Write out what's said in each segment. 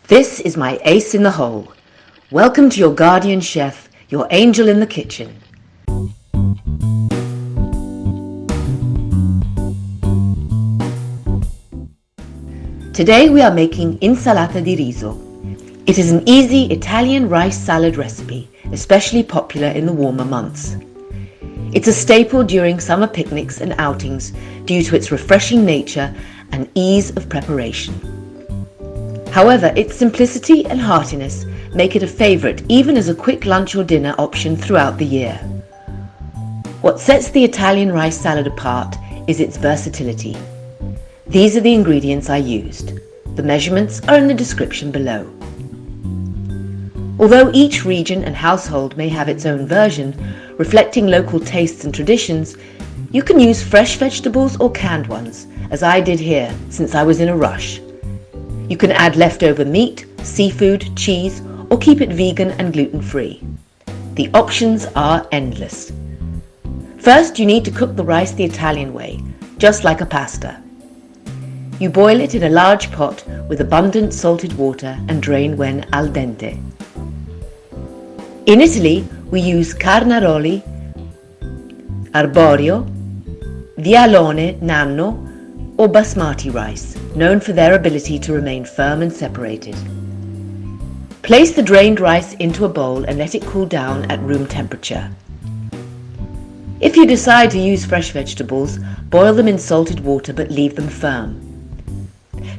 This is my ace in the hole. Welcome to your guardian chef, your angel in the kitchen. Today we are making insalata di riso. It is an easy Italian rice salad recipe, especially popular in the warmer months. It's a staple during summer picnics and outings due to its refreshing nature and ease of preparation. However, its simplicity and heartiness make it a favourite even as a quick lunch or dinner option throughout the year. What sets the Italian rice salad apart is its versatility. These are the ingredients I used. The measurements are in the description below. Although each region and household may have its own version, reflecting local tastes and traditions, you can use fresh vegetables or canned ones, as I did here since I was in a rush. You can add leftover meat, seafood, cheese, or keep it vegan and gluten-free. The options are endless. First, you need to cook the rice the Italian way, just like a pasta. You boil it in a large pot with abundant salted water and drain when al dente. In Italy, we use Carnaroli, arborio, vialone, nanno, or basmati rice, known for their ability to remain firm and separated. Place the drained rice into a bowl and let it cool down at room temperature. If you decide to use fresh vegetables, boil them in salted water but leave them firm.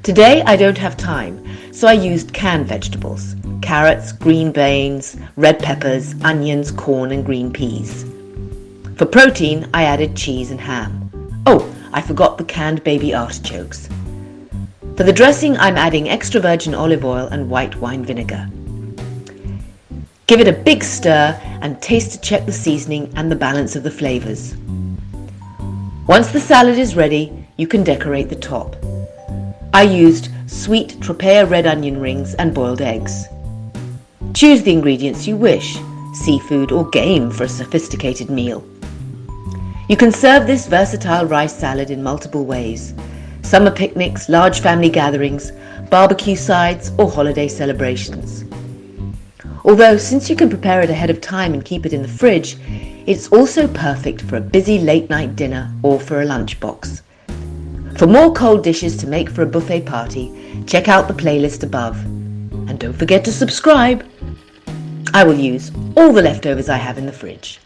Today I don't have time, so I used canned vegetables: carrots, green beans, red peppers, onions, corn and green peas. For protein, I added cheese and ham. Oh, I forgot the canned baby artichokes. For the dressing, I'm adding extra virgin olive oil and white wine vinegar. Give it a big stir and taste to check the seasoning and the balance of the flavours. Once the salad is ready, you can decorate the top. I used sweet tropea red onion rings and boiled eggs. Choose the ingredients you wish, seafood or game for a sophisticated meal. You can serve this versatile rice salad in multiple ways: summer picnics, large family gatherings, barbecue sides or holiday celebrations. Although since you can prepare it ahead of time and keep it in the fridge, it's also perfect for a busy late night dinner or for a lunchbox. For more cold dishes to make for a buffet party, check out the playlist above. And don't forget to subscribe. I will use all the leftovers I have in the fridge.